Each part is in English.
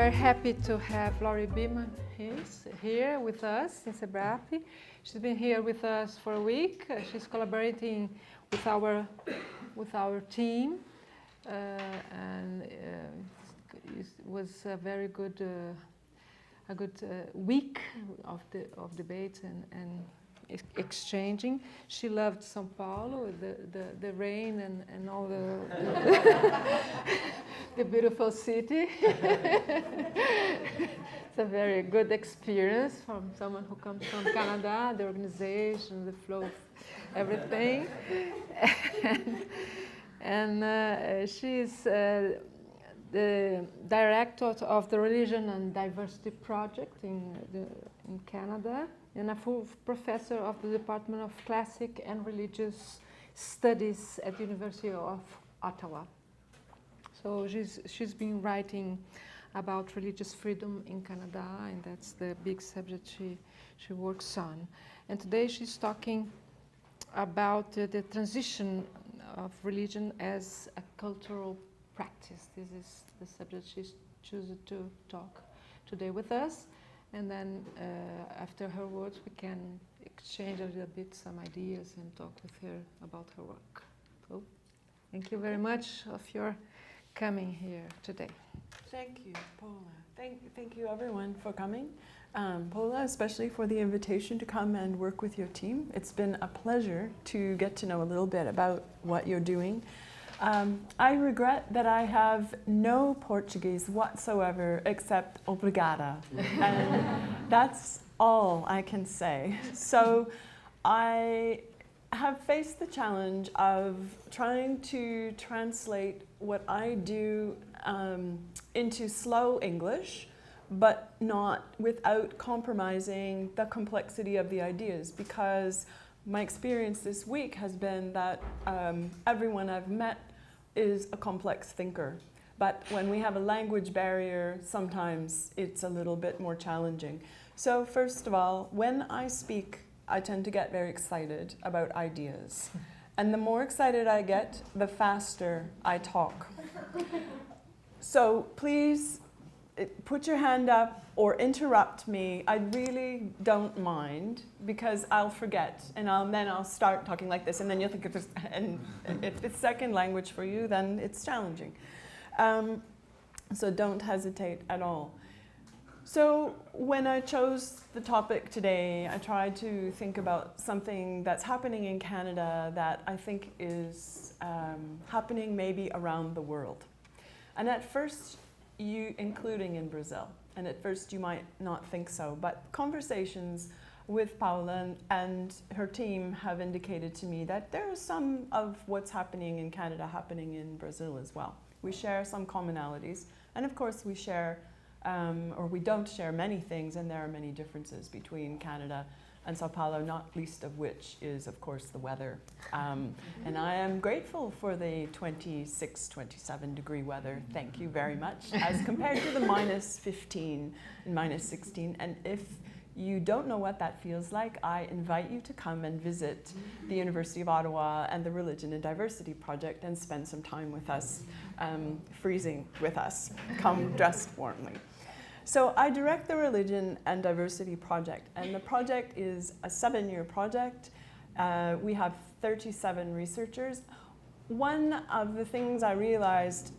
very happy to have Beaman here with us in Cebrap. She's been here with us for a week. She's collaborating with our team, and it was a very good week of debate and exchanging. She loved São Paulo, the rain and all the beautiful city. It's a very good experience from someone who comes from Canada, the organization, the flow of everything. and she's the director of the Religion and Diversity Project in Canada, and a full professor of the Department of Classic and Religious Studies at the University of Ottawa. So she's been writing about religious freedom in Canada, and that's the big subject she works on. And today she's talking about the transition of religion as a cultural practice. This is the subject she's chosen to talk today with us. And then after her words, we can exchange a little bit some ideas and talk with her about her work. So thank you very much of your coming here today. Thank you, Paula. Thank you everyone for coming. Paula, especially for the invitation to come and work with your team. It's been a pleasure to get to know a little bit about what you're doing. I regret that I have no Portuguese whatsoever except obrigada, and that's all I can say. So I have faced the challenge of trying to translate what I do into slow English, but not without compromising the complexity of the ideas, because my experience this week has been that everyone I've met is a complex thinker. But when we have a language barrier, sometimes it's a little bit more challenging. So first of all, when I speak, I tend to get very excited about ideas. And the more excited I get, the faster I talk. So please put your hand up or interrupt me. I really don't mind, because I'll forget, and then I'll start talking like this, and then you'll think if it's second language for you, then it's challenging. So don't hesitate at all. So when I chose the topic today, I tried to think about something that's happening in Canada that I think is happening maybe around the world. And at first, including in Brazil. And at first you might not think so, but conversations with Paula and her team have indicated to me that there is some of what's happening in Canada happening in Brazil as well. We share some commonalities, and of course we share, or we don't share many things, and there are many differences between Canada and Sao Paulo, not least of which is, of course, the weather. And I am grateful for the 26, 27 degree weather. Thank you very much, as compared to the minus 15 and minus 16. And if you don't know what that feels like, I invite you to come and visit the University of Ottawa and the Religion and Diversity Project and spend some time with us, freezing with us. Come dressed warmly. So I direct the Religion and Diversity Project, and the project is a 7-year project. We have 37 researchers. One of the things I realized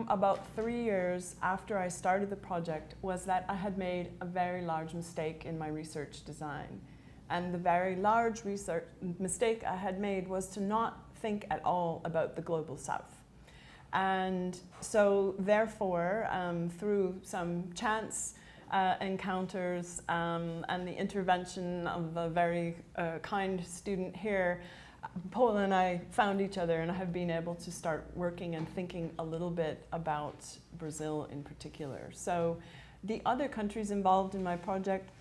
about 3 years after I started the project was that I had made a very large mistake in my research design. And the very large research mistake I had made was to not think at all about the Global South. And so therefore, through some chance encounters and the intervention of a very kind student here, Paula and I found each other and have been able to start working and thinking a little bit about Brazil in particular. So the other countries involved in my project,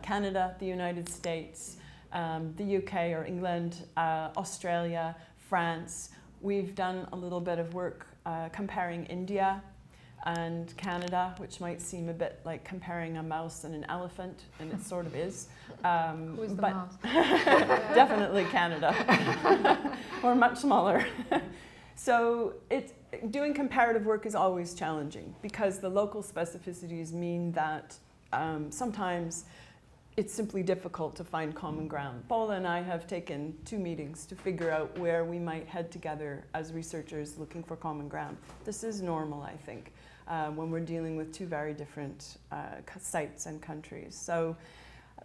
Canada, the United States, the UK or England, Australia, France. We've done a little bit of work comparing India and Canada, which might seem a bit like comparing a mouse and an elephant, and it sort of is. Who is the mouse? Definitely Canada, or much smaller. So doing comparative work is always challenging because the local specificities mean that sometimes it's simply difficult to find common ground. Paula and I have taken 2 meetings to figure out where we might head together as researchers looking for common ground. This is normal, I think, when we're dealing with 2 very different sites and countries. So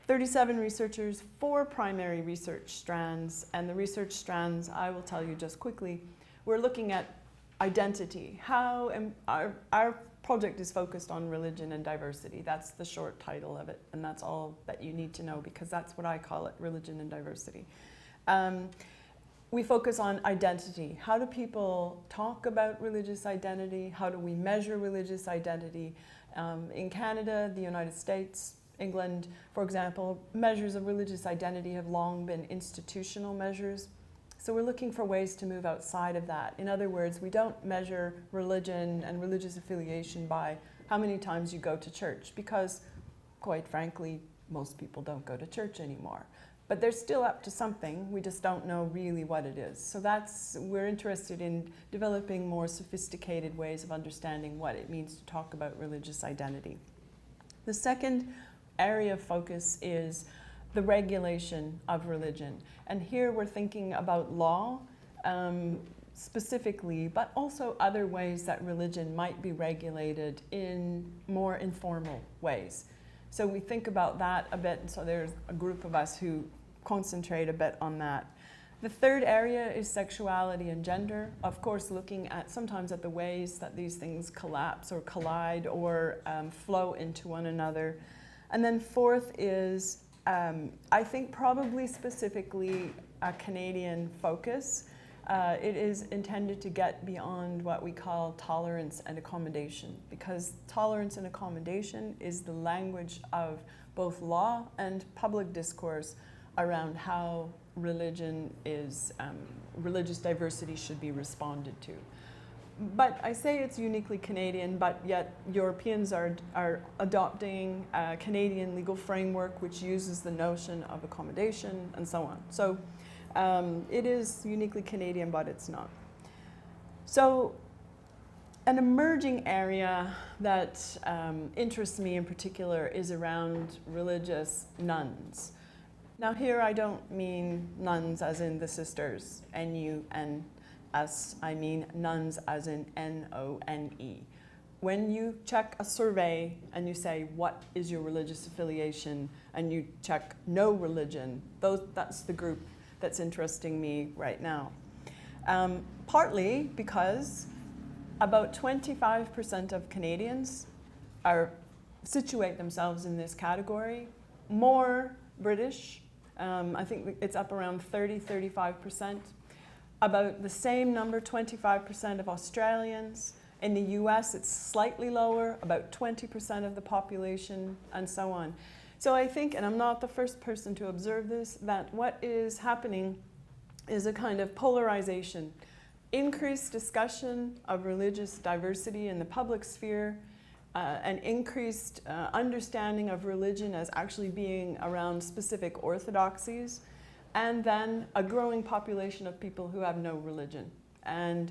37 researchers, 4 primary research strands, and the research strands, I will tell you just quickly, we're looking at identity. How our project is focused on religion and diversity. That's the short title of it, and that's all that you need to know because that's what I call it, religion and diversity. We focus on identity. How do people talk about religious identity? How do we measure religious identity? In Canada, the United States, England, for example, measures of religious identity have long been institutional measures. So we're looking for ways to move outside of that. In other words, we don't measure religion and religious affiliation by how many times you go to church because, quite frankly, most people don't go to church anymore. But they're still up to something, we just don't know really what it is. So we're interested in developing more sophisticated ways of understanding what it means to talk about religious identity. The second area of focus is the regulation of religion. And here we're thinking about law specifically, but also other ways that religion might be regulated in more informal ways. So we think about that a bit, and so there's a group of us who concentrate a bit on that. The third area is sexuality and gender, of course looking at sometimes at the ways that these things collapse or collide or flow into one another. And then fourth is I think probably specifically a Canadian focus. It is intended to get beyond what we call tolerance and accommodation, because tolerance and accommodation is the language of both law and public discourse around how religion is, religious diversity should be responded to. But I say it's uniquely Canadian, but yet Europeans are adopting a Canadian legal framework which uses the notion of accommodation and so on. So it is uniquely Canadian, but it's not. So an emerging area that interests me in particular is around religious nuns. Now here I don't mean nuns as in the sisters, N-U-N. Us, I mean nuns as in N-O-N-E. When you check a survey and you say, what is your religious affiliation, and you check no religion, that's the group that's interesting me right now. Partly because about 25% of Canadians situate themselves in this category, more British, I think it's up around 30-35%. About the same number, 25% of Australians. In the US, it's slightly lower, about 20% of the population, and so on. So I think, and I'm not the first person to observe this, that what is happening is a kind of polarization. Increased discussion of religious diversity in the public sphere, an increased understanding of religion as actually being around specific orthodoxies, and then a growing population of people who have no religion. And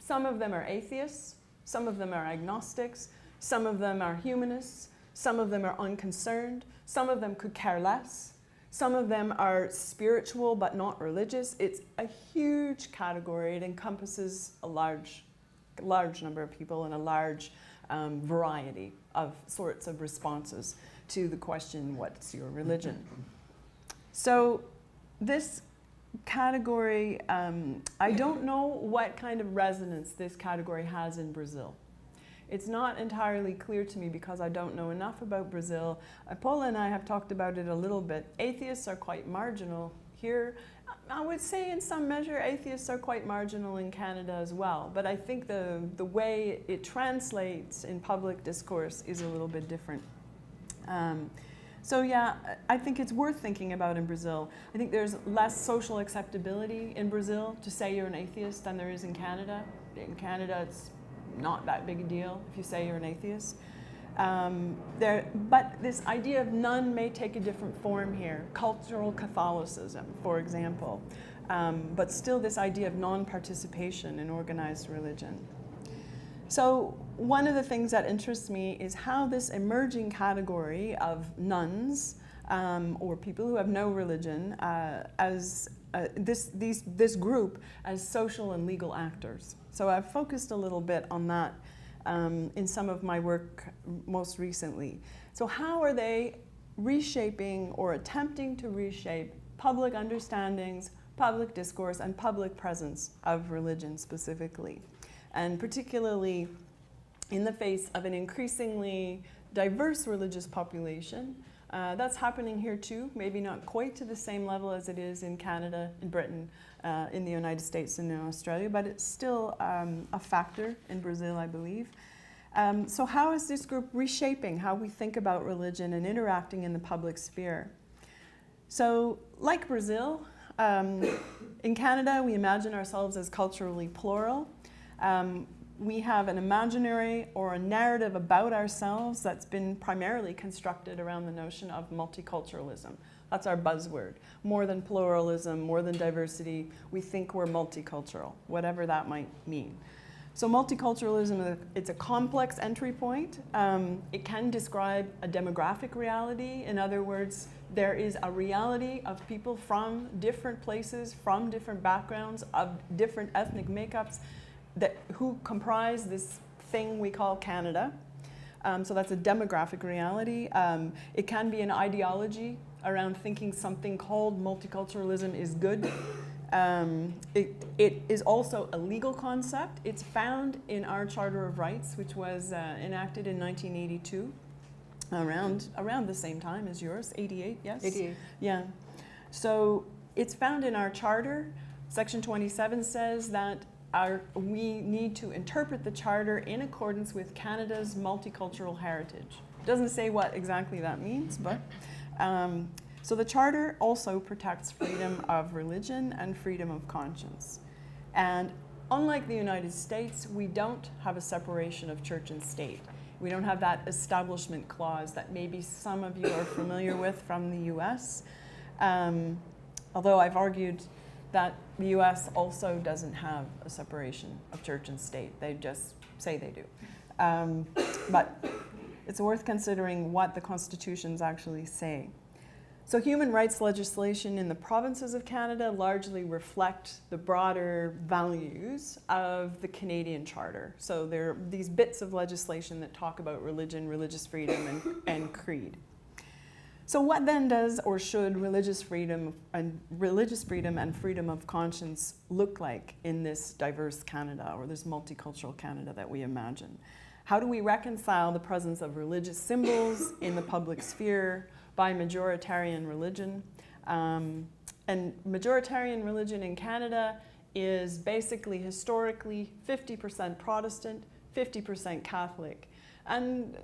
some of them are atheists, some of them are agnostics, some of them are humanists, some of them are unconcerned, some of them could care less, some of them are spiritual but not religious. It's a huge category. It encompasses a large number of people and a large variety of sorts of responses to the question, what's your religion? So this category, I don't know what kind of resonance this category has in Brazil. It's not entirely clear to me because I don't know enough about Brazil. Paula and I have talked about it a little bit. Atheists are quite marginal here. I would say in some measure atheists are quite marginal in Canada as well, but I think the way it translates in public discourse is a little bit different. So yeah, I think it's worth thinking about in Brazil. I think there's less social acceptability in Brazil to say you're an atheist than there is in Canada. In Canada, it's not that big a deal if you say you're an atheist. But this idea of nun may take a different form here. Cultural Catholicism, for example. but still this idea of non-participation in organized religion. So one of the things that interests me is how this emerging category of nuns, or people who have no religion, this group as social and legal actors. So I've focused a little bit on that in some of my work most recently. So how are they reshaping or attempting to reshape public understandings, public discourse, and public presence of religion specifically? And particularly in the face of an increasingly diverse religious population. That's happening here too, maybe not quite to the same level as it is in Canada, in Britain, in the United States, and in Australia, but it's still a factor in Brazil, I believe. So how is this group reshaping how we think about religion and interacting in the public sphere? So, like Brazil, in Canada, we imagine ourselves as culturally plural. We have an imaginary or a narrative about ourselves that's been primarily constructed around the notion of multiculturalism. That's our buzzword. More than pluralism, more than diversity, we think we're multicultural, whatever that might mean. So multiculturalism, it's a complex entry point. It can describe a demographic reality. In other words, there is a reality of people from different places, from different backgrounds, of different ethnic makeups, who comprise this thing we call Canada. So that's a demographic reality. It can be an ideology around thinking something called multiculturalism is good. It is also a legal concept. It's found in our Charter of Rights, which was enacted in 1982, around the same time as yours, 88, yes? 88. Yeah. So it's found in our charter. Section 27 says that we need to interpret the charter in accordance with Canada's multicultural heritage. It doesn't say what exactly that means, but so the charter also protects freedom of religion and freedom of conscience. And unlike the United States, we don't have a separation of church and state. We don't have that establishment clause that maybe some of you are familiar with from the US. Although I've argued that the US also doesn't have a separation of church and state. They just say they do. But it's worth considering what the constitutions actually say. So human rights legislation in the provinces of Canada largely reflect the broader values of the Canadian Charter. So there are these bits of legislation that talk about religion, religious freedom, and creed. So what then does or should religious freedom and freedom of conscience look like in this diverse Canada, or this multicultural Canada that we imagine? How do we reconcile the presence of religious symbols in the public sphere by majoritarian religion? And majoritarian religion in Canada is basically historically 50% Protestant, 50% Catholic. And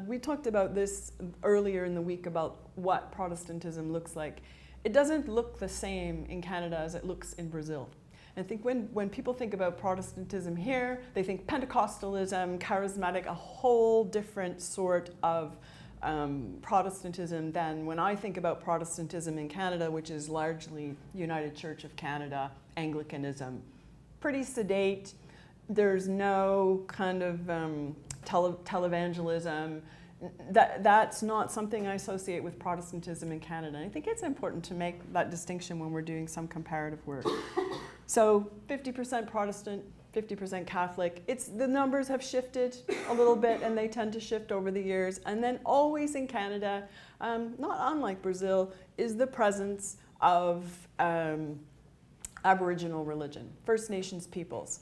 we talked about this earlier in the week about what Protestantism looks like. It doesn't look the same in Canada as it looks in Brazil. And I think when people think about Protestantism here, they think Pentecostalism, charismatic, a whole different sort of Protestantism than when I think about Protestantism in Canada, which is largely United Church of Canada, Anglicanism. Pretty sedate. There's no kind of televangelism. That's not something I associate with Protestantism in Canada. And I think it's important to make that distinction when we're doing some comparative work. So 50% Protestant, 50% Catholic. The numbers have shifted a little bit, and they tend to shift over the years. And then always in Canada, not unlike Brazil, is the presence of Aboriginal religion, First Nations peoples.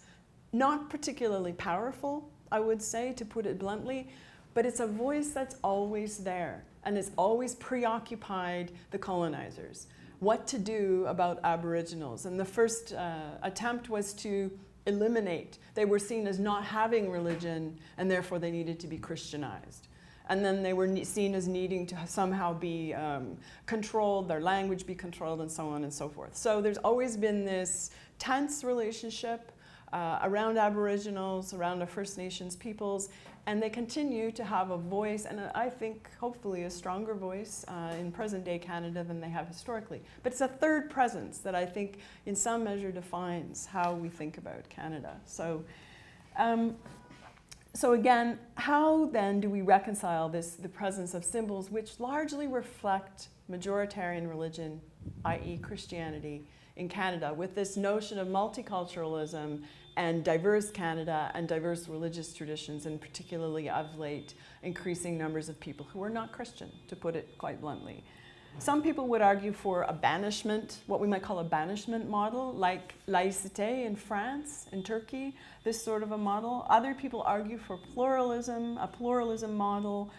Not particularly powerful, I would say, to put it bluntly, but it's a voice that's always there, and it's always preoccupied the colonizers. What to do about Aboriginals? And the first attempt was to eliminate. They were seen as not having religion, and therefore they needed to be Christianized. And then they were seen as needing to somehow be controlled, their language be controlled, and so on and so forth. So there's always been this tense relationship around Aboriginals, around the First Nations peoples, and they continue to have a voice, and I think hopefully a stronger voice in present-day Canada than they have historically. But it's a third presence that I think in some measure defines how we think about Canada. So again, how then do we reconcile the presence of symbols which largely reflect majoritarian religion, i.e. Christianity, in Canada, with this notion of multiculturalism and diverse Canada and diverse religious traditions, and particularly of late, increasing numbers of people who are not Christian, to put it quite bluntly. Some people would argue for a banishment, what we might call a banishment model, like laïcité in France, in Turkey, this sort of a model. Other people argue for pluralism, a pluralism model,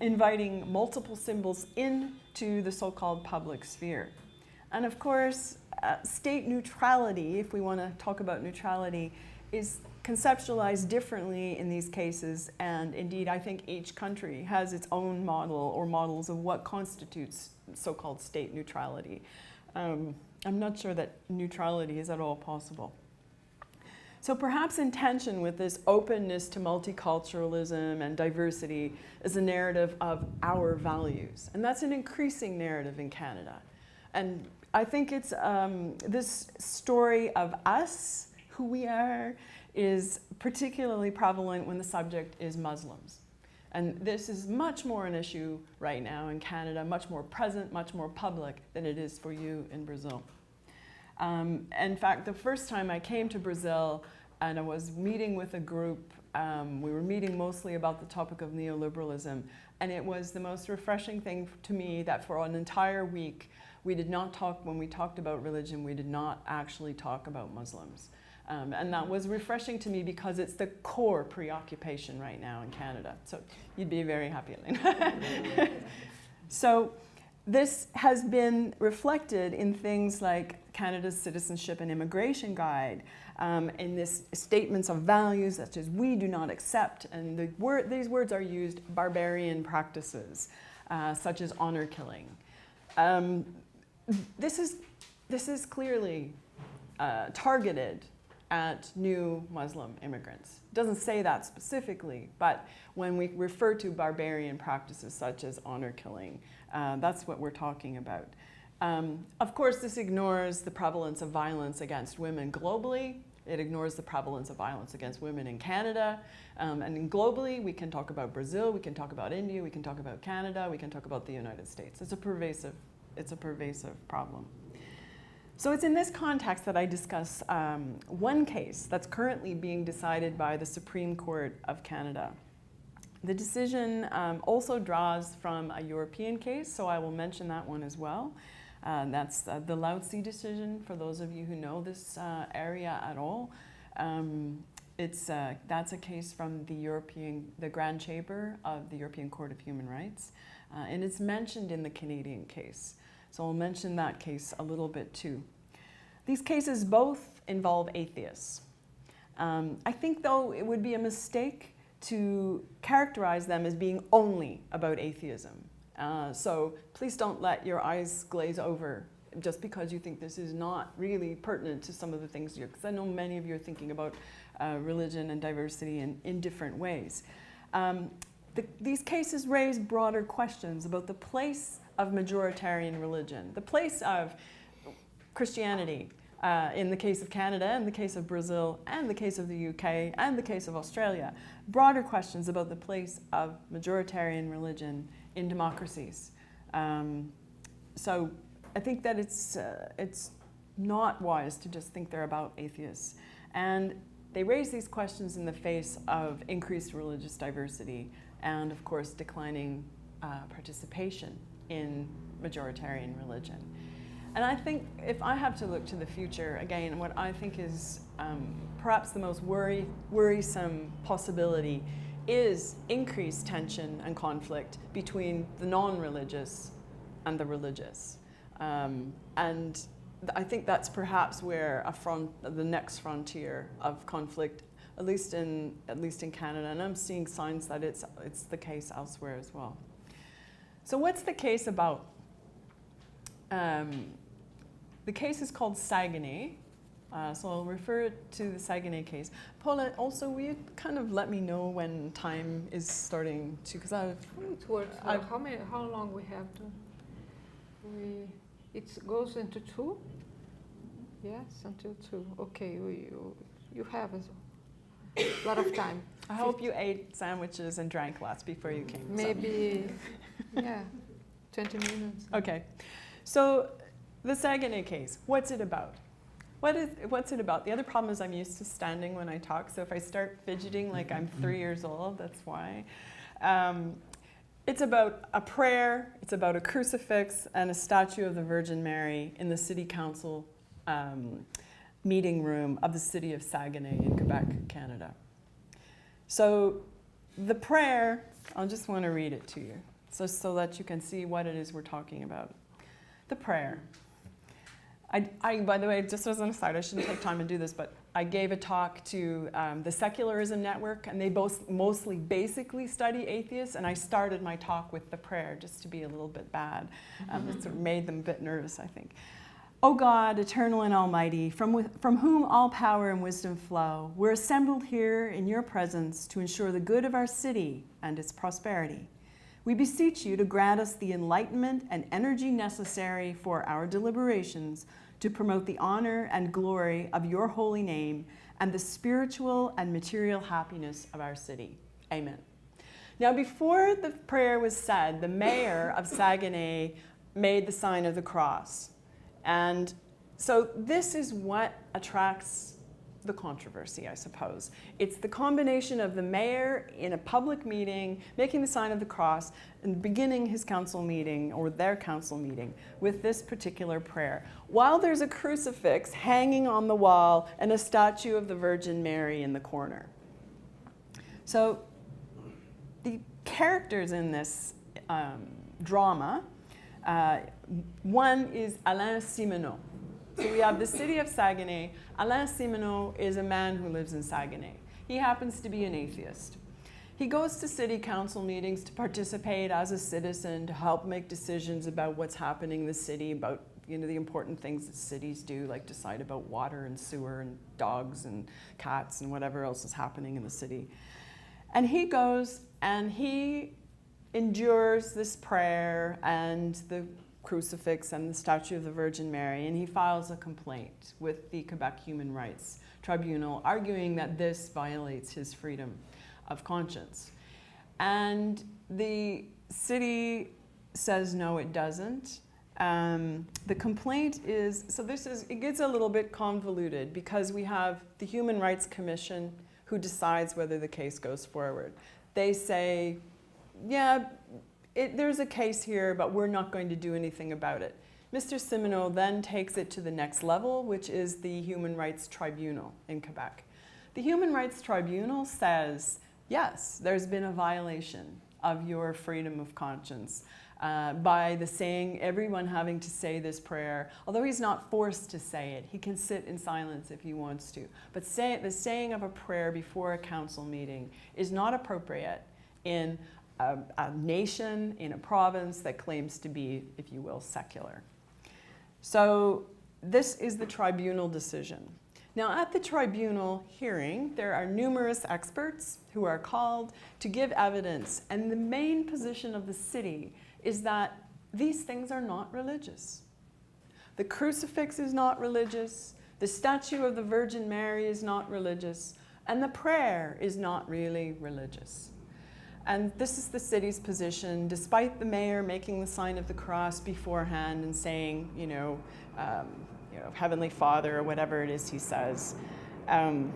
inviting multiple symbols into the so-called public sphere. And of course, state neutrality, if we want to talk about neutrality, is conceptualized differently in these cases, and indeed I think each country has its own model or models of what constitutes so-called state neutrality. I'm not sure that neutrality is at all possible. So perhaps in tension with this openness to multiculturalism and diversity is a narrative of our values, and that's an increasing narrative in Canada. And I think it's this story of us, who we are, is particularly prevalent when the subject is Muslims. And this is much more an issue right now in Canada, much more present, much more public than it is for you in Brazil. In fact, the first time I came to Brazil and I was meeting with a group, we were meeting mostly about the topic of neoliberalism, and it was the most refreshing thing to me that for an entire week we did not talk, when we talked about religion, we did not actually talk about Muslims. And that was refreshing to me because it's the core preoccupation right now in Canada. So you'd be very happy, Elena. So this has been reflected in things like Canada's Citizenship and Immigration Guide, in this statements of values such as "we do not accept," and these words are used, barbarian practices, such as honor killing. This is clearly targeted at new Muslim immigrants. It doesn't say that specifically, but when we refer to barbarian practices such as honor killing, that's what we're talking about. Of course, this ignores the prevalence of violence against women globally. It ignores the prevalence of violence against women in Canada. And globally, we can talk about Brazil, we can talk about India, we can talk about Canada, we can talk about the United States. It's a pervasive problem. So it's in this context that I discuss one case that's currently being decided by the Supreme Court of Canada. The decision also draws from a European case, so I will mention that one as well. That's the Lautsi decision, for those of you who know this area at all. That's a case from the Grand Chamber of the European Court of Human Rights, and it's mentioned in the Canadian case. So I'll mention that case a little bit too. These cases both involve atheists. I think, though, it would be a mistake to characterize them as being only about atheism. So please don't let your eyes glaze over just because you think this is not really pertinent to some of the things you're, because I know many of you are thinking about religion and diversity in different ways. These cases raise broader questions about the place of majoritarian religion, the place of Christianity in the case of Canada, in the case of Brazil, and the case of the UK, and the case of Australia. Broader questions about the place of majoritarian religion in democracies. So I think that it's not wise to just think they're about atheists. And they raise these questions in the face of increased religious diversity and, of course, declining participation in majoritarian religion. And I think if I have to look to the future, again, what I think is perhaps the most worrisome possibility is increased tension and conflict between the non-religious and the religious. And I think that's perhaps where the next frontier of conflict, at least in Canada, and I'm seeing signs that it's the case elsewhere as well. So what's the case about? The case is called Saguenay. So I'll refer to the Saguenay case. Paula, also, will you kind of let me know when time is starting to, because how long we have to? It goes into 2? Yes, until 2. Okay, you have a lot of time. I hope you ate sandwiches and drank lots before you came. Maybe, yeah, 20 minutes. Okay, so the Saguenay case, what's it about? What's it about? The other problem is I'm used to standing when I talk, so if I start fidgeting like I'm 3 years old, that's why. It's about a prayer, it's about a crucifix and a statue of the Virgin Mary in the City Council meeting room of the city of Saguenay in Quebec, Canada. So the prayer, I just want to read it to you so that you can see what it is we're talking about. The prayer. I, by the way, just as an aside, I shouldn't take time to do this, but I gave a talk to the Secularism Network, and they both mostly basically study atheists, and I started my talk with the prayer just to be a little bit bad. It sort of made them a bit nervous, I think. O God, eternal and almighty, from whom all power and wisdom flow, we're assembled here in your presence to ensure the good of our city and its prosperity. We beseech you to grant us the enlightenment and energy necessary for our deliberations to promote the honor and glory of your holy name and the spiritual and material happiness of our city. Amen. Now, before the prayer was said, the mayor of Saguenay made the sign of the cross. And so this is what attracts the controversy, I suppose. It's the combination of the mayor in a public meeting, making the sign of the cross, and beginning his council meeting, or their council meeting, with this particular prayer. While there's a crucifix hanging on the wall and a statue of the Virgin Mary in the corner. So the characters in this drama, one is Alain Simoneau. So we have the city of Saguenay. Alain Simoneau is a man who lives in Saguenay. He happens to be an atheist. He goes to city council meetings to participate as a citizen, to help make decisions about what's happening in the city, about the important things that cities do, like decide about water and sewer and dogs and cats and whatever else is happening in the city. And he goes and he endures this prayer and the crucifix and the statue of the Virgin Mary, and he files a complaint with the Quebec Human Rights Tribunal, arguing that this violates his freedom of conscience. And the city says no, it doesn't. The complaint is, it gets a little bit convoluted because we have the Human Rights Commission who decides whether the case goes forward. They say, yeah, there's a case here, but we're not going to do anything about it. Mr. Simoneau then takes it to the next level, which is the Human Rights Tribunal in Quebec. The Human Rights Tribunal says, yes, there's been a violation of your freedom of conscience by everyone having to say this prayer. Although he's not forced to say it, he can sit in silence if he wants to. But the saying of a prayer before a council meeting is not appropriate in a nation, in a province that claims to be, if you will, secular. So this is the tribunal decision. Now, at the tribunal hearing, there are numerous experts who are called to give evidence, and the main position of the city is that these things are not religious. The crucifix is not religious, the statue of the Virgin Mary is not religious, and the prayer is not really religious. And this is the city's position, despite the mayor making the sign of the cross beforehand and saying, Heavenly Father, or whatever it is he says, and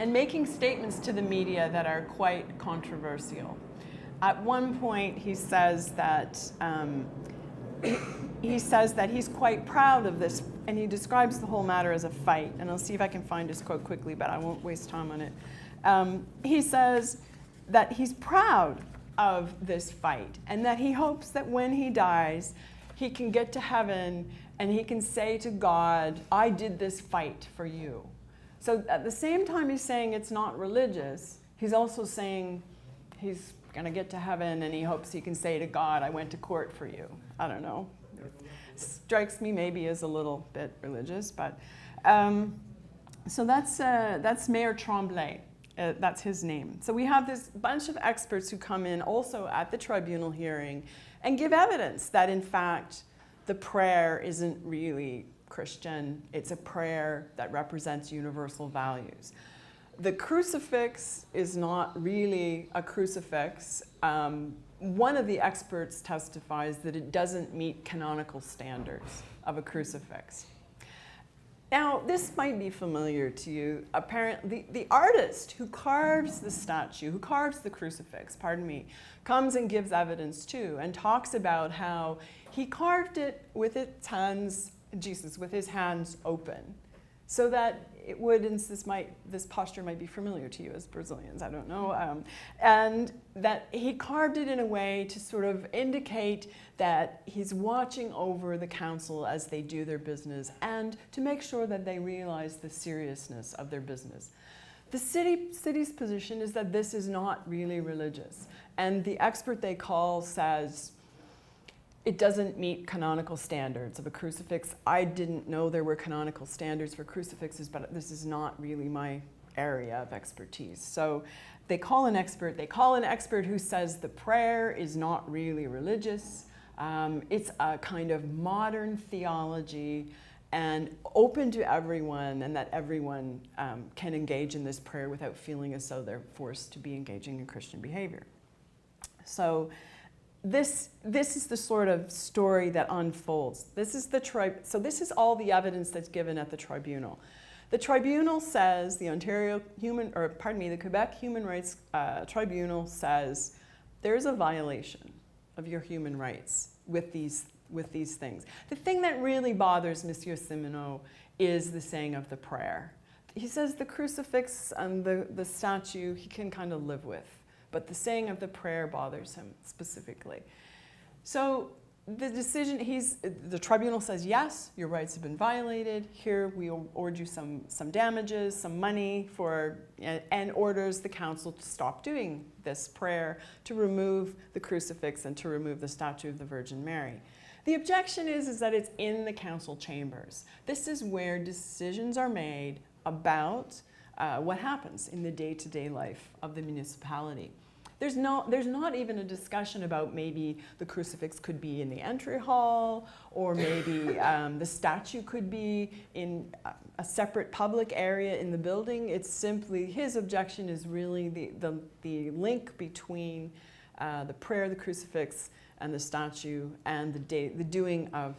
making statements to the media that are quite controversial. At one point, he says that he's quite proud of this, and he describes the whole matter as a fight. And I'll see if I can find his quote quickly, but I won't waste time on it. He says that he's proud of this fight and that he hopes that when he dies, he can get to heaven and he can say to God, I did this fight for you. So at the same time he's saying it's not religious, he's also saying he's going to get to heaven and he hopes he can say to God, I went to court for you. I don't know. It strikes me maybe as a little bit religious, but So that's Mayor Tremblay. That's his name. So we have this bunch of experts who come in also at the tribunal hearing and give evidence that in fact the prayer isn't really Christian. It's a prayer that represents universal values. The crucifix is not really a crucifix. One of the experts testifies that it doesn't meet canonical standards of a crucifix. Now, this might be familiar to you. Apparently, the artist who carves the statue, who carves the crucifix, comes and gives evidence too, and talks about how he carved it with its hands, Jesus, with his hands open, so that it would, and this posture might be familiar to you as Brazilians, I don't know, and that he carved it in a way to sort of indicate that he's watching over the council as they do their business and to make sure that they realize the seriousness of their business. The city's position is that this is not really religious, and the expert they call says, it doesn't meet canonical standards of a crucifix. I didn't know there were canonical standards for crucifixes, but this is not really my area of expertise. So they call an expert who says the prayer is not really religious. It's a kind of modern theology and open to everyone, and that everyone can engage in this prayer without feeling as though they're forced to be engaging in Christian behavior. So this is the sort of story that unfolds. This is all the evidence that's given at the tribunal. The tribunal says, the Quebec Human Rights Tribunal says there's a violation of your human rights with these things. The thing that really bothers Monsieur Seminéaux is the saying of the prayer. He says the crucifix and the statue he can kind of live with, but the saying of the prayer bothers him specifically. So the decision, the tribunal says, yes, your rights have been violated. Here we award you some damages, some money and orders the council to stop doing this prayer, to remove the crucifix and to remove the statue of the Virgin Mary. The objection is that it's in the council chambers. This is where decisions are made about what happens in the day-to-day life of the municipality. There's not even a discussion about maybe the crucifix could be in the entry hall, or maybe the statue could be in a separate public area in the building. It's simply, his objection is really the link between the prayer, the crucifix, and the statue, and the doing of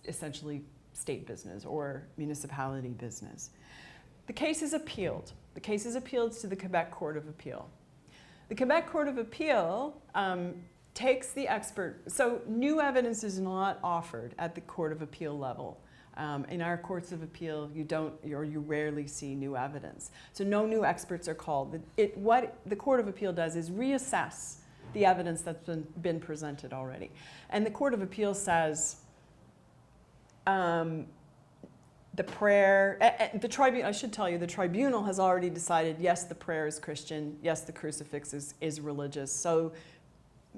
essentially state business or municipality business. The case is appealed. The case is appealed to the Quebec Court of Appeal. The Quebec Court of Appeal takes the expert, so new evidence is not offered at the Court of Appeal level. In our courts of appeal, you rarely see new evidence. So no new experts are called. What the Court of Appeal does is reassess the evidence that's been presented already. And the Court of Appeal says, the prayer, the tribunal, I should tell you, the tribunal has already decided, yes, the prayer is Christian, yes, the crucifix is religious. So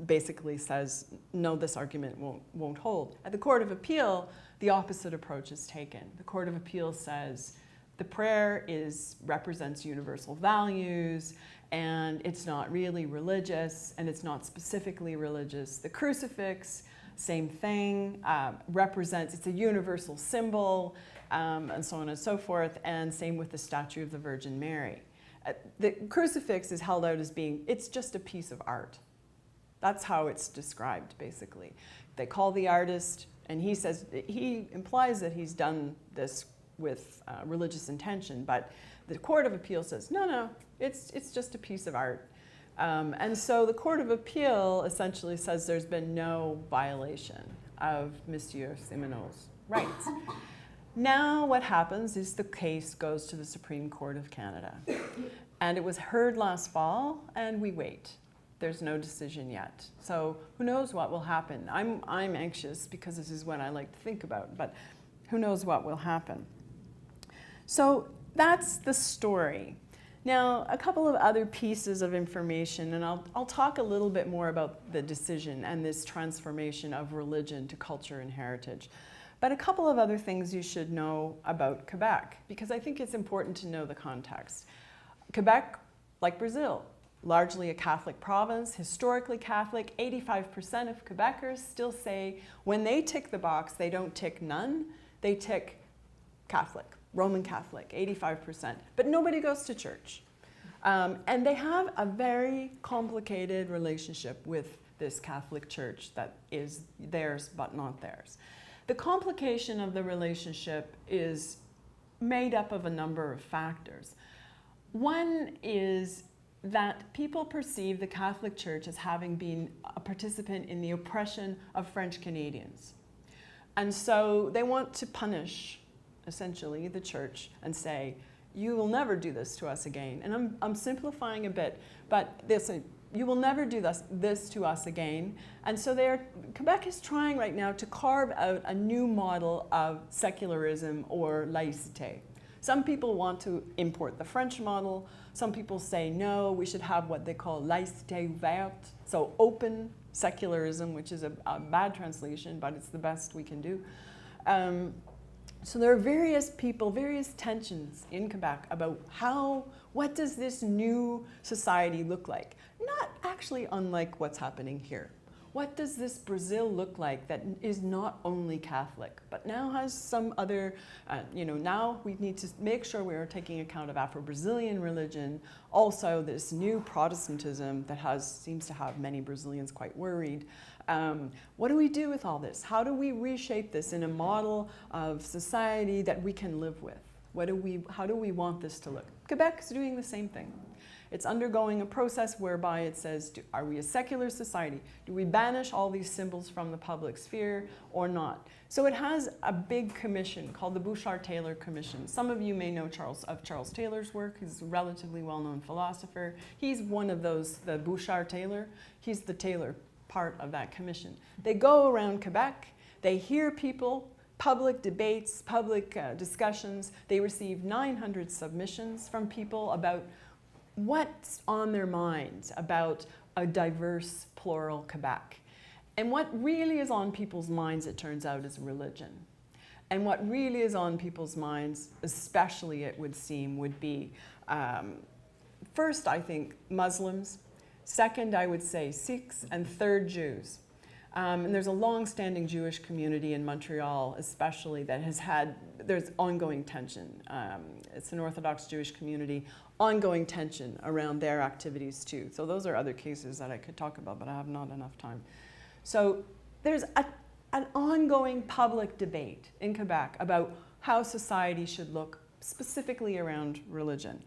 basically says, no, this argument won't hold. At the Court of Appeal, the opposite approach is taken. The Court of Appeal says the prayer represents universal values, and it's not really religious, and it's not specifically religious. The crucifix, same thing, it's a universal symbol, and so on and so forth, and same with the statue of the Virgin Mary. The crucifix is held out as it's just a piece of art. That's how it's described, basically. They call the artist, and he implies that he's done this with religious intention, but the Court of Appeal says, no, it's just a piece of art. And so the Court of Appeal essentially says there's been no violation of Monsieur Seminéaux's rights. Now what happens is the case goes to the Supreme Court of Canada. And it was heard last fall, and we wait. There's no decision yet. So who knows what will happen? I'm anxious because this is what I like to think about, but who knows what will happen? So that's the story. Now, a couple of other pieces of information, and I'll talk a little bit more about the decision and this transformation of religion to culture and heritage. But a couple of other things you should know about Quebec, because I think it's important to know the context. Quebec, like Brazil, largely a Catholic province, historically Catholic. 85% of Quebecers still say when they tick the box, they don't tick none, they tick Catholic, Roman Catholic, 85%. But nobody goes to church. And they have a very complicated relationship with this Catholic Church that is theirs but not theirs. The complication of the relationship is made up of a number of factors. One is that people perceive the Catholic Church as having been a participant in the oppression of French Canadians. And so they want to punish, essentially, the church and say, you will never do this to us again. And I'm simplifying a bit, but you will never do this to us again. And so Quebec is trying right now to carve out a new model of secularism or laïcité. Some people want to import the French model. Some people say, no, we should have what they call laïcité ouverte, so open secularism, which is a bad translation, but it's the best we can do. So there are various people, various tensions in Quebec about what does this new society look like? Not actually unlike what's happening here. What does this Brazil look like that is not only Catholic, but now has some other, now we need to make sure we are taking account of Afro-Brazilian religion, also this new Protestantism that seems to have many Brazilians quite worried. What do we do with all this? How do we reshape this in a model of society that we can live with? How do we want this to look? Quebec is doing the same thing. It's undergoing a process whereby it says, are we a secular society? Do we banish all these symbols from the public sphere or not? So it has a big commission called the Bouchard-Taylor Commission. Some of you may know Charles Taylor's work. He's a relatively well-known philosopher. He's one of those, the Bouchard-Taylor. He's the Taylor part of that commission. They go around Quebec. They hear people, public debates, public discussions. They receive 900 submissions from people about what's on their minds about a diverse, plural Quebec. And what really is on people's minds, it turns out, is religion. And what really is on people's minds, especially it would seem, would be, first, I think, Muslims. Second, I would say Sikhs. And third, Jews. And there's a long-standing Jewish community in Montreal, especially, that there's ongoing tension. It's an Orthodox Jewish community, ongoing tension around their activities too. So those are other cases that I could talk about, but I have not enough time. So there's an ongoing public debate in Quebec about how society should look, specifically around religion.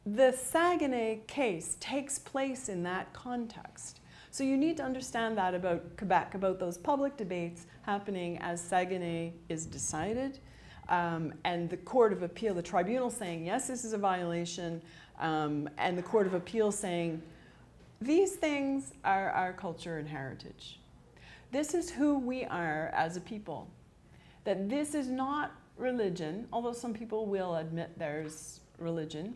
The Saguenay case takes place in that context. So you need to understand that about Quebec, about those public debates happening as Saguenay is decided, and the Court of Appeal, the tribunal saying, yes, this is a violation, and the Court of Appeal saying, these things are our culture and heritage. This is who we are as a people. That this is not religion, although some people will admit there's religion,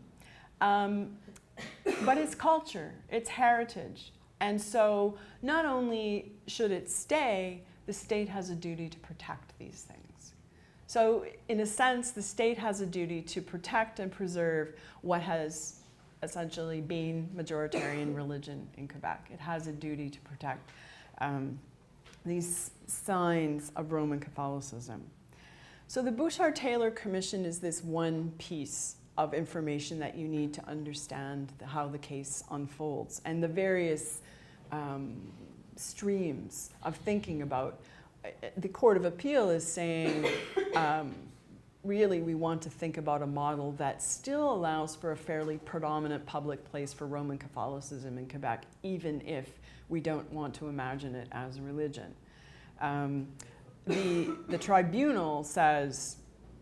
but it's culture, it's heritage. And so not only should it stay, the state has a duty to protect these things. So in a sense, the state has a duty to protect and preserve what has essentially been majoritarian religion in Quebec. It has a duty to protect these signs of Roman Catholicism. So the Bouchard-Taylor Commission is this one piece of information that you need to understand how the case unfolds and the various streams of thinking about. The Court of Appeal is saying, really, we want to think about a model that still allows for a fairly predominant public place for Roman Catholicism in Quebec, even if we don't want to imagine it as a religion. The tribunal says,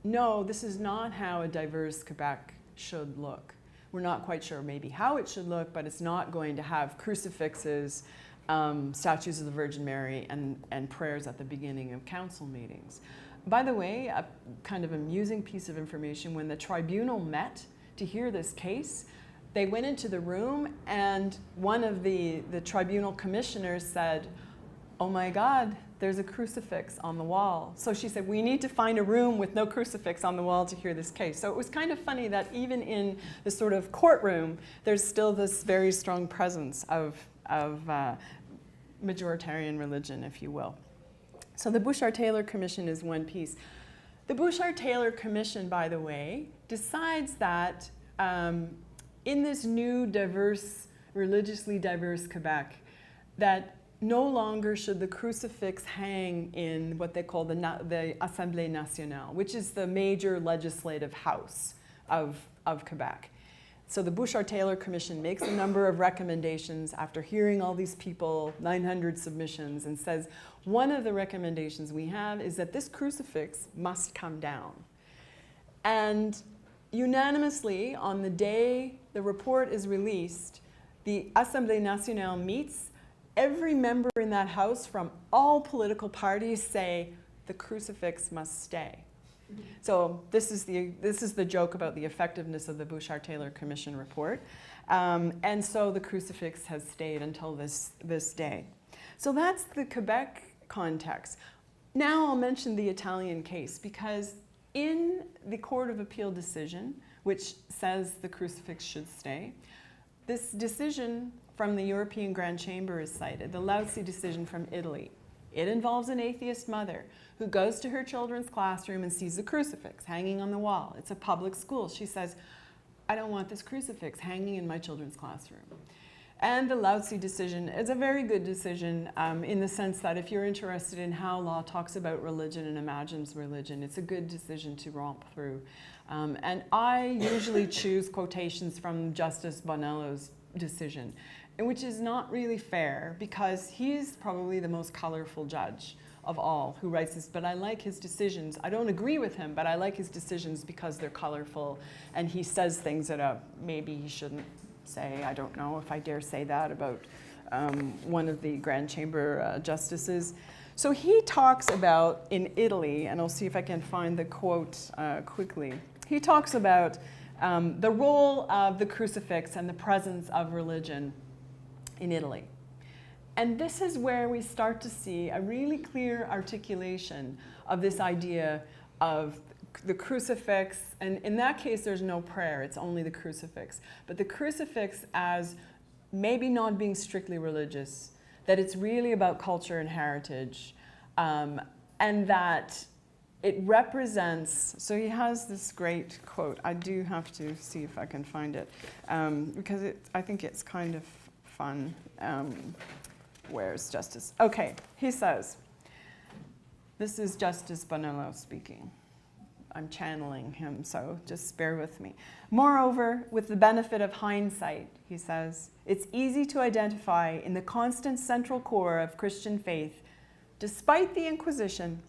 no, this is not how a diverse Quebec should look. We're not quite sure maybe how it should look, but it's not going to have crucifixes, statues of the Virgin Mary, and prayers at the beginning of council meetings. By the way, a kind of amusing piece of information, when the tribunal met to hear this case, they went into the room and one of the tribunal commissioners said, oh my God, there's a crucifix on the wall. So she said, we need to find a room with no crucifix on the wall to hear this case. So it was kind of funny that even in the sort of courtroom, there's still this very strong presence of majoritarian religion, if you will. So the Bouchard-Taylor Commission is one piece. The Bouchard-Taylor Commission, by the way, decides that in this new diverse, religiously diverse Quebec, that no longer should the crucifix hang in what they call the Assemblée Nationale, which is the major legislative house of Quebec. So the Bouchard-Taylor Commission makes a number of recommendations after hearing all these people, 900 submissions, and says, one of the recommendations we have is that this crucifix must come down. And unanimously, on the day the report is released, the Assemblée Nationale meets. Every member in that house from all political parties say the crucifix must stay. So this is the joke about the effectiveness of the Bouchard-Taylor Commission report. And so the crucifix has stayed until this day. So that's the Quebec context. Now I'll mention the Italian case, because in the Court of Appeal decision, which says the crucifix should stay, this decision from the European Grand Chamber is cited, the Lauzi decision from Italy. It involves an atheist mother who goes to her children's classroom and sees the crucifix hanging on the wall. It's a public school. She says, I don't want this crucifix hanging in my children's classroom. And the Lauzi decision is a very good decision in the sense that if you're interested in how law talks about religion and imagines religion, it's a good decision to romp through. And I usually choose quotations from Justice Bonello's decision, which is not really fair because he's probably the most colorful judge of all who writes this, but I like his decisions. I don't agree with him, but I like his decisions because they're colorful and he says things that maybe he shouldn't say. I don't know if I dare say that about one of the Grand Chamber justices. So he talks about, in Italy, and I'll see if I can find the quote quickly, he talks about the role of the crucifix and the presence of religion in Italy. And this is where we start to see a really clear articulation of this idea of the crucifix, and in that case there's no prayer, it's only the crucifix. But the crucifix as maybe not being strictly religious, that it's really about culture and heritage, and that it represents, so he has this great quote. I do have to see if I can find it, because I think it's kind of fun. Where's Justice? Okay, he says, this is Justice Bonello speaking. I'm channeling him, so just bear with me. Moreover, with the benefit of hindsight, he says, it's easy to identify in the constant central core of Christian faith, despite the Inquisition,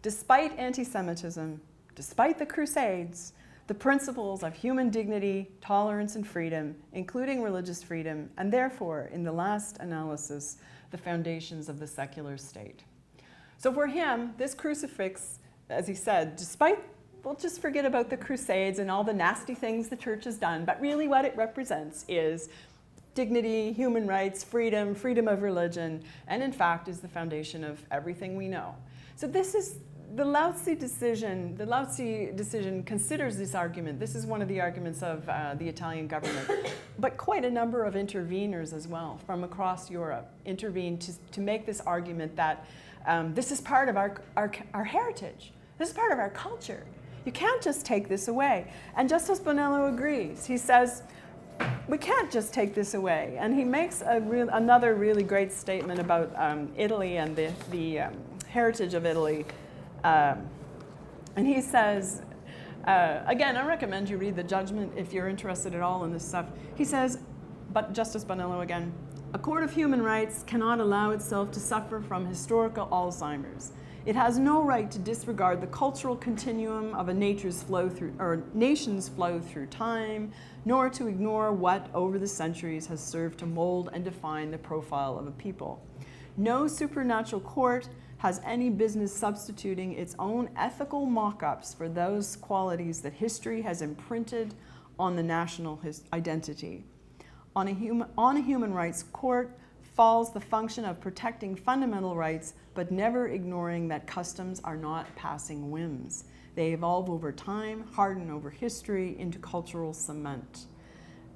despite anti-Semitism, despite the Crusades, the principles of human dignity, tolerance, and freedom, including religious freedom, and therefore, in the last analysis, the foundations of the secular state. So for him, this crucifix, as he said, despite, we'll just forget about the Crusades and all the nasty things the church has done, but really what it represents is dignity, human rights, freedom, freedom of religion, and in fact is the foundation of everything we know. So this is the Lauzi decision. The Lauzi decision considers this argument. This is one of the arguments of the Italian government, but quite a number of interveners as well from across Europe intervened to make this argument that this is part of our heritage. This is part of our culture. You can't just take this away. And Justice Bonello agrees. He says, we can't just take this away. And he makes another really great statement about Italy and the heritage of Italy. And he says, again, I recommend you read the judgment if you're interested at all in this stuff. He says, but Justice Bonello again, a court of human rights cannot allow itself to suffer from historical Alzheimer's. It has no right to disregard the cultural continuum of a nation's flow through time, nor to ignore what over the centuries has served to mold and define the profile of a people. No supernatural court has any business substituting its own ethical mock-ups for those qualities that history has imprinted on the national identity. On a human rights court, falls the function of protecting fundamental rights, but never ignoring that customs are not passing whims. They evolve over time, harden over history into cultural cement.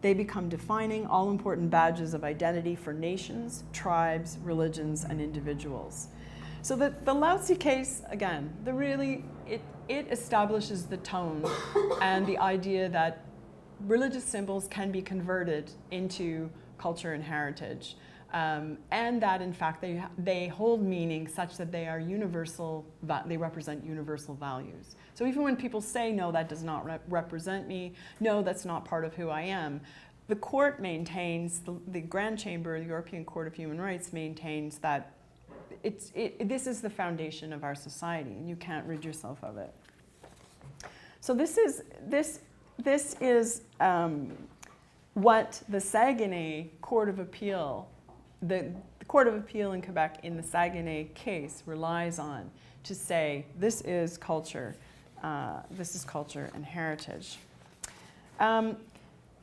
They become defining, all-important badges of identity for nations, tribes, religions, and individuals. So the Laozi case, again, it establishes the tone and the idea that religious symbols can be converted into culture and heritage, and that in fact they hold meaning such that they are universal, they represent universal values. So even when people say, no, that does not represent me, no, that's not part of who I am, the court maintains, the Grand Chamber, the European Court of Human Rights maintains that this is the foundation of our society and you can't rid yourself of it. So this is what the Saguenay Court of Appeal, the Court of Appeal in Quebec in the Saguenay case relies on to say this is culture and heritage.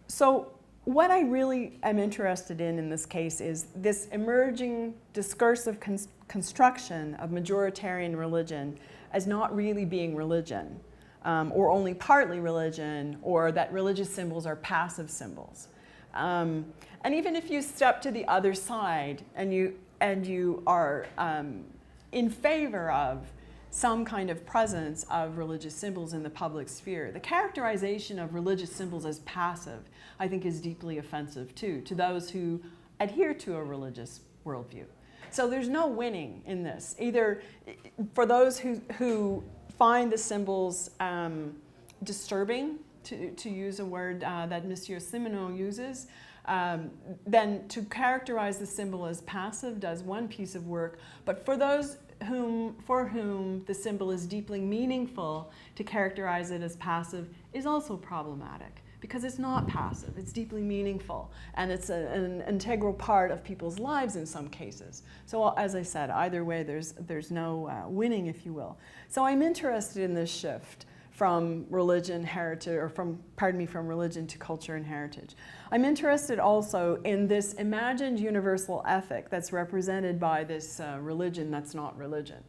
So what I really am interested in this case is this emerging discursive construction of majoritarian religion as not really being religion, or only partly religion, or that religious symbols are passive symbols. And even if you step to the other side and you are in favor of some kind of presence of religious symbols in the public sphere, the characterization of religious symbols as passive, I think, is deeply offensive too, to those who adhere to a religious worldview. So there's no winning in this. Either for those who find the symbols disturbing, to use a word that Monsieur Simonot uses, then to characterize the symbol as passive does one piece of work, but for those for whom the symbol is deeply meaningful, to characterize it as passive is also problematic, because it's not passive, it's deeply meaningful, and it's an integral part of people's lives in some cases. So as I said, either way there's no winning, if you will. So I'm interested in this shift from religion, heritage, or from religion to culture and heritage. I'm interested also in this imagined universal ethic that's represented by this religion that's not religion.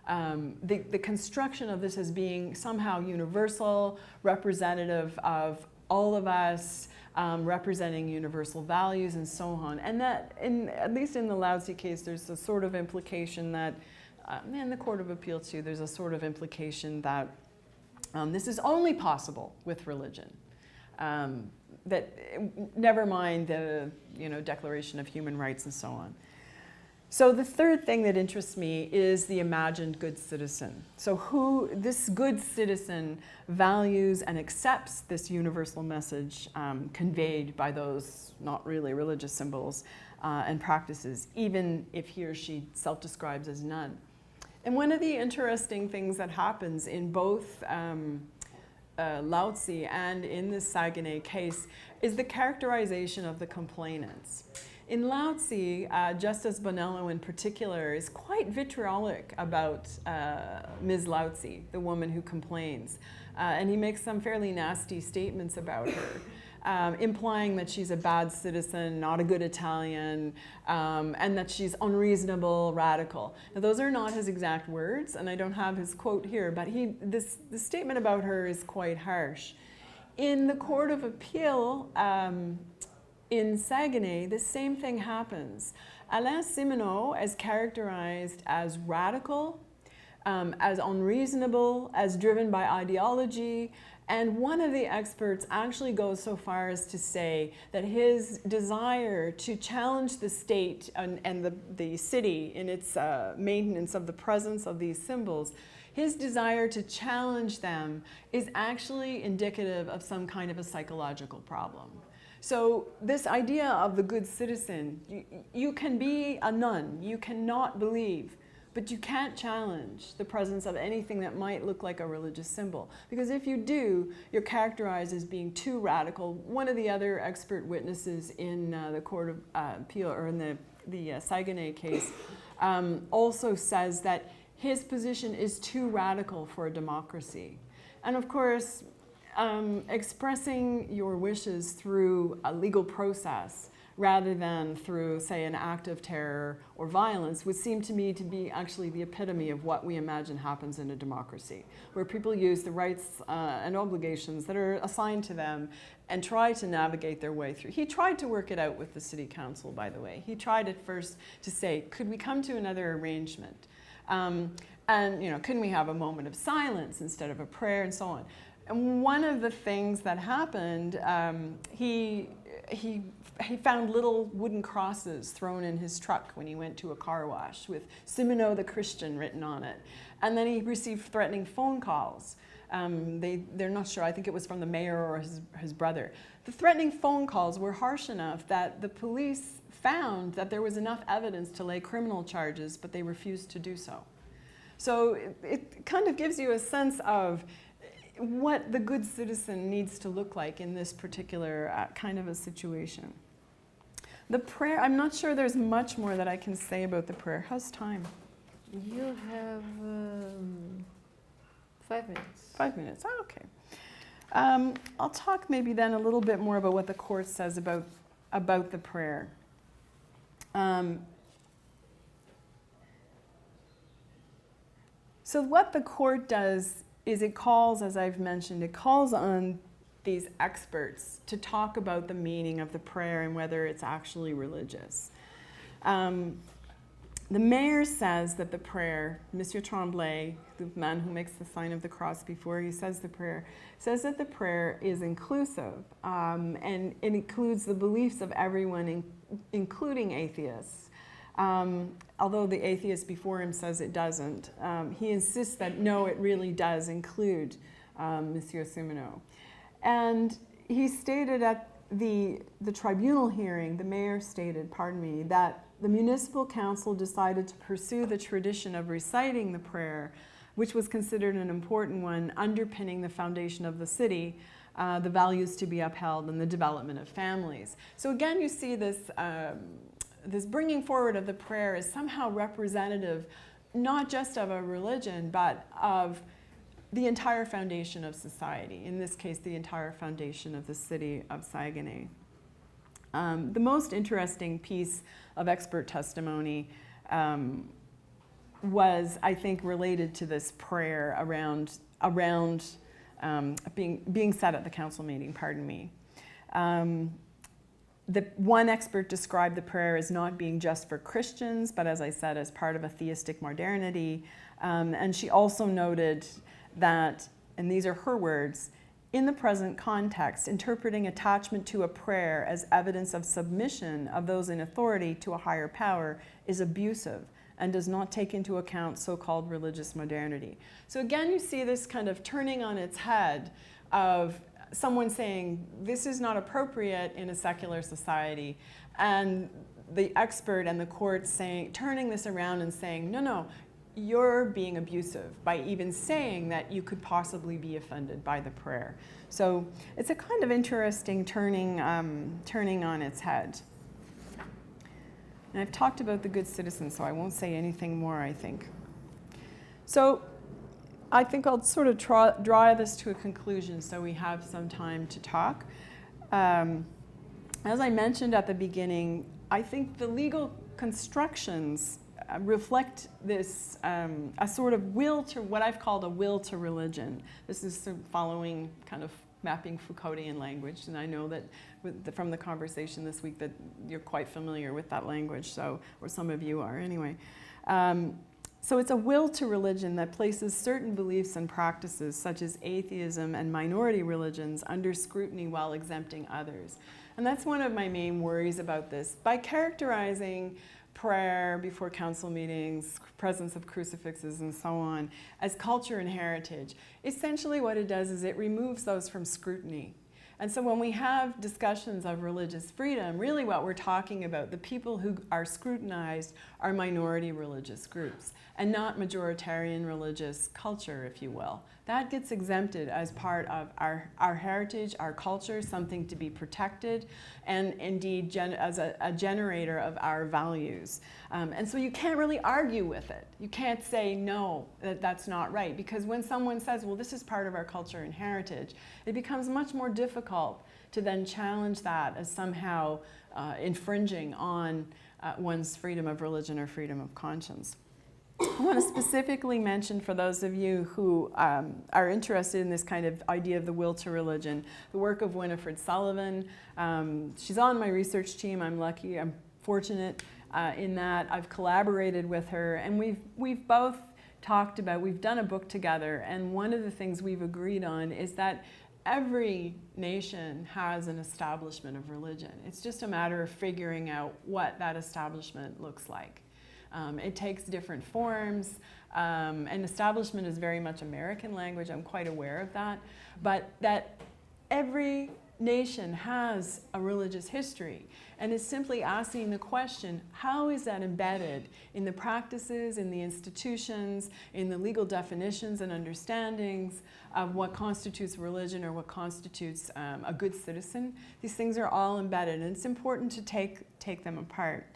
The construction of this as being somehow universal, representative of all of us, representing universal values and so on. And that, at least in the Laozi case, there's a sort of implication that, and the Court of Appeal too, there's a sort of implication that this is only possible with religion. That never mind the Declaration of Human Rights and so on. So the third thing that interests me is the imagined good citizen. So who this good citizen values and accepts this universal message conveyed by those not really religious symbols and practices, even if he or she self-describes as none. And one of the interesting things that happens in both Laozi and in this Saguenay case is the characterization of the complainants. In Laozi, Justice Bonello in particular is quite vitriolic about Ms. Laozi, the woman who complains. And he makes some fairly nasty statements about her, implying that she's a bad citizen, not a good Italian, and that she's unreasonable, radical. Now, those are not his exact words, and I don't have his quote here, but this statement about her is quite harsh. In the Court of Appeal, in Saguenay, the same thing happens. Alain Simonot is characterized as radical, as unreasonable, as driven by ideology, and one of the experts actually goes so far as to say that his desire to challenge the state and the city in its maintenance of the presence of these symbols, his desire to challenge them is actually indicative of some kind of a psychological problem. So this idea of the good citizen, you can be a nun, you cannot believe, but you can't challenge the presence of anything that might look like a religious symbol. Because if you do, you're characterized as being too radical. One of the other expert witnesses in the Court of Appeal, or in the Saguenay case, also says that his position is too radical for a democracy. And of course, expressing your wishes through a legal process rather than through, say, an act of terror or violence, would seem to me to be actually the epitome of what we imagine happens in a democracy, where people use the rights and obligations that are assigned to them and try to navigate their way through. He tried to work it out with the city council, by the way. He tried at first to say, could we come to another arrangement? And, you know, couldn't we have a moment of silence instead of a prayer and so on? And one of the things that happened, he found little wooden crosses thrown in his truck when he went to a car wash with Simino the Christian written on it. And then he received threatening phone calls. They're not sure, I think it was from the mayor or his brother. The threatening phone calls were harsh enough that the police found that there was enough evidence to lay criminal charges, but they refused to do so. So it kind of gives you a sense of what the good citizen needs to look like in this particular kind of a situation. The prayer, I'm not sure there's much more that I can say about the prayer. How's time? You have 5 minutes. 5 minutes, oh, okay. I'll talk maybe then a little bit more about what the court says about the prayer. So what the court does is it calls, as I've mentioned, it calls on these experts to talk about the meaning of the prayer and whether it's actually religious. The mayor says that the prayer, Monsieur Tremblay, the man who makes the sign of the cross before he says the prayer, says that the prayer is inclusive and it includes the beliefs of everyone, including atheists. Although the atheist before him says it doesn't, he insists that no, it really does include Monsieur Simino. And he stated at the tribunal hearing, the mayor stated, pardon me, that the municipal council decided to pursue the tradition of reciting the prayer, which was considered an important one, underpinning the foundation of the city, the values to be upheld, and the development of families. So again, you see this this bringing forward of the prayer is somehow representative, not just of a religion, but of the entire foundation of society, in this case, the entire foundation of the city of Saguenay. The most interesting piece of expert testimony was, I think, related to this prayer around being said at the council meeting, pardon me. The one expert described the prayer as not being just for Christians, but as I said, as part of a theistic modernity. And she also noted that, and these are her words, in the present context, interpreting attachment to a prayer as evidence of submission of those in authority to a higher power is abusive and does not take into account so-called religious modernity. So again, you see this kind of turning on its head of someone saying, this is not appropriate in a secular society, and the expert and the court saying, turning this around and saying, no, no, you're being abusive by even saying that you could possibly be offended by the prayer. So it's a kind of interesting turning on its head. And I've talked about the good citizen, so I won't say anything more, I think. So I think I'll sort of draw this to a conclusion so we have some time to talk. As I mentioned at the beginning, I think the legal constructions reflect this, a sort of will to, what I've called a will to religion. This is following kind of mapping Foucauldian language, and I know that from the conversation this week that you're quite familiar with that language, so, or some of you are anyway. So it's a will to religion that places certain beliefs and practices, such as atheism and minority religions, under scrutiny while exempting others. And that's one of my main worries about this. By characterizing prayer before council meetings, presence of crucifixes and so on, as culture and heritage, essentially what it does is it removes those from scrutiny. And so when we have discussions of religious freedom, really what we're talking about, the people who are scrutinized are minority religious groups and not majoritarian religious culture, if you will. That gets exempted as part of our heritage, our culture, something to be protected, and indeed as a generator of our values. And so you can't really argue with it. You can't say, no, that's not right. Because when someone says, well, this is part of our culture and heritage, it becomes much more difficult to then challenge that as somehow infringing on one's freedom of religion or freedom of conscience. I want to specifically mention, for those of you who are interested in this kind of idea of the will to religion, the work of Winifred Sullivan. She's on my research team. I'm lucky, I'm fortunate in that I've collaborated with her, and we've both talked about, we've done a book together, and one of the things we've agreed on is that every nation has an establishment of religion. It's just a matter of figuring out what that establishment looks like. It takes different forms, and establishment is very much American language, I'm quite aware of that, but that every nation has a religious history, and is simply asking the question, how is that embedded in the practices, in the institutions, in the legal definitions and understandings of what constitutes religion or what constitutes a good citizen? These things are all embedded, and it's important to take them apart.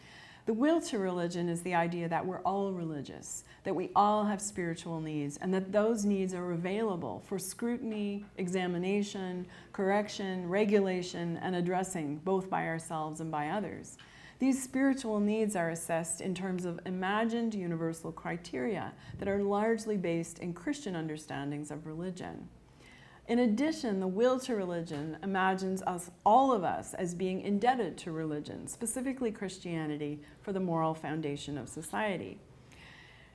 The will to religion is the idea that we're all religious, that we all have spiritual needs, and that those needs are available for scrutiny, examination, correction, regulation, and addressing, both by ourselves and by others. These spiritual needs are assessed in terms of imagined universal criteria that are largely based in Christian understandings of religion. In addition, the will to religion imagines us, all of us, as being indebted to religion, specifically Christianity, for the moral foundation of society.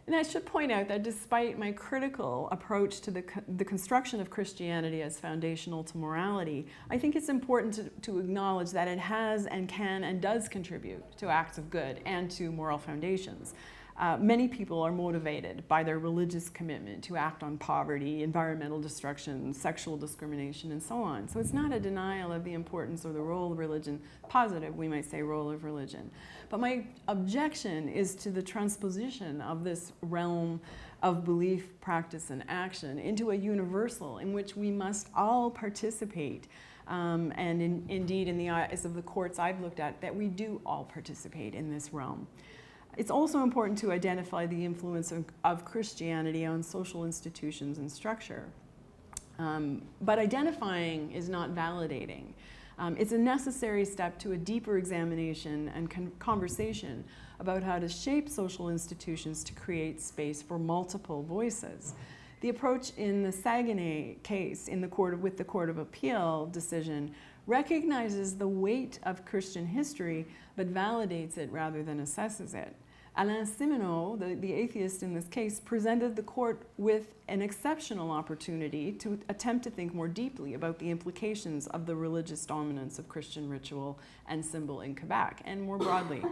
And I should point out that despite my critical approach to the construction of Christianity as foundational to morality, I think it's important to acknowledge that it has and can and does contribute to acts of good and to moral foundations. Many people are motivated by their religious commitment to act on poverty, environmental destruction, sexual discrimination, and so on. So it's not a denial of the importance or the role of religion, positive, we might say, role of religion. But my objection is to the transposition of this realm of belief, practice, and action into a universal in which we must all participate. And indeed, in the eyes of the courts I've looked at, that we do all participate in this realm. It's also important to identify the influence of Christianity on social institutions and structure. But identifying is not validating. It's a necessary step to a deeper examination and conversation about how to shape social institutions to create space for multiple voices. The approach in the Saguenay case with the Court of Appeal decision recognizes the weight of Christian history, but validates it rather than assesses it. Alain Simoneau, the atheist in this case, presented the court with an exceptional opportunity to attempt to think more deeply about the implications of the religious dominance of Christian ritual and symbol in Quebec, and more broadly.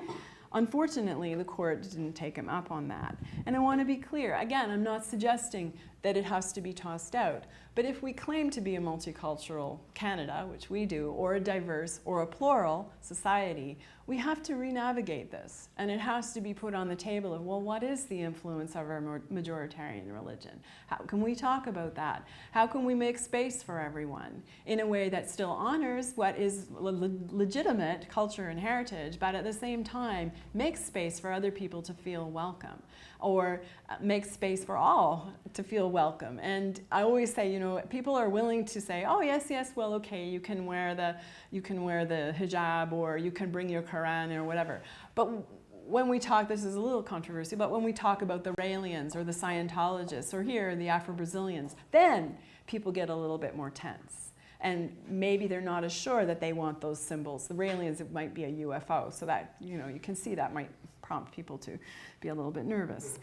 Unfortunately, the court didn't take him up on that. And I want to be clear, again, I'm not suggesting that it has to be tossed out, but if we claim to be a multicultural Canada, which we do, or a diverse or a plural society, we have to re-navigate this, and it has to be put on the table of, well, what is the influence of our majoritarian religion? How can we talk about that? How can we make space for everyone in a way that still honors what is legitimate culture and heritage, but at the same time makes space for other people to feel welcome, or makes space for all to feel welcome? And I always say, you know, people are willing to say, oh yes, well, okay, you can wear the hijab, or you can bring your Quran or whatever. But when we talk, this is a little controversy, but when we talk about the Raelians or the Scientologists, or here the Afro-Brazilians, then people get a little bit more tense. And maybe they're not as sure that they want those symbols. The Raelians, it might be a UFO, so that, you know, you can see that might prompt people to be a little bit nervous.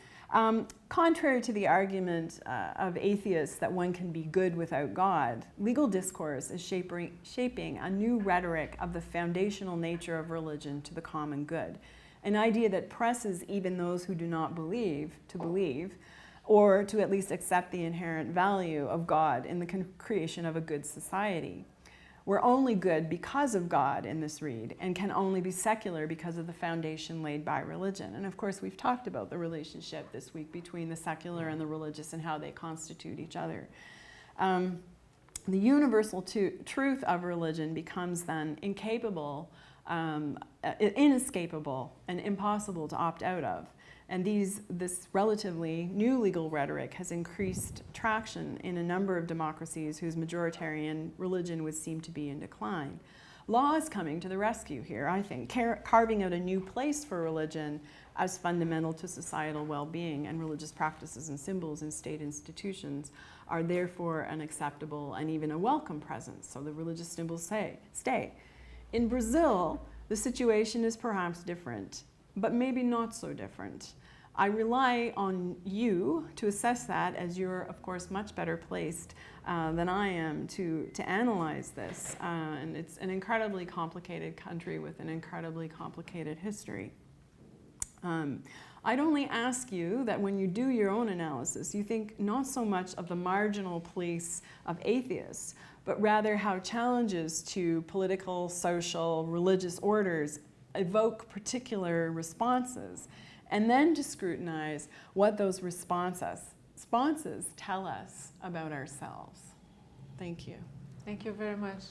Contrary to the argument of atheists that one can be good without God, legal discourse is shaping a new rhetoric of the foundational nature of religion to the common good, an idea that presses even those who do not believe to believe, or to at least accept the inherent value of God in the creation of a good society. We're only good because of God in this read, and can only be secular because of the foundation laid by religion. And of course, we've talked about the relationship this week between the secular and the religious and how they constitute each other. The universal truth of religion becomes then inescapable and impossible to opt out of. And this relatively new legal rhetoric has increased traction in a number of democracies whose majoritarian religion would seem to be in decline. Law is coming to the rescue here, I think, carving out a new place for religion as fundamental to societal well-being, and religious practices and symbols in state institutions are therefore an acceptable and even a welcome presence. So the religious symbols stay. In Brazil, the situation is perhaps different, but maybe not so different. I rely on you to assess that, as you're, of course, much better placed than I am to analyze this. And it's an incredibly complicated country with an incredibly complicated history. I'd only ask you that when you do your own analysis, you think not so much of the marginal place of atheists, but rather how challenges to political, social, religious orders evoke particular responses, and then to scrutinize what those responses tell us about ourselves. Thank you. Thank you very much.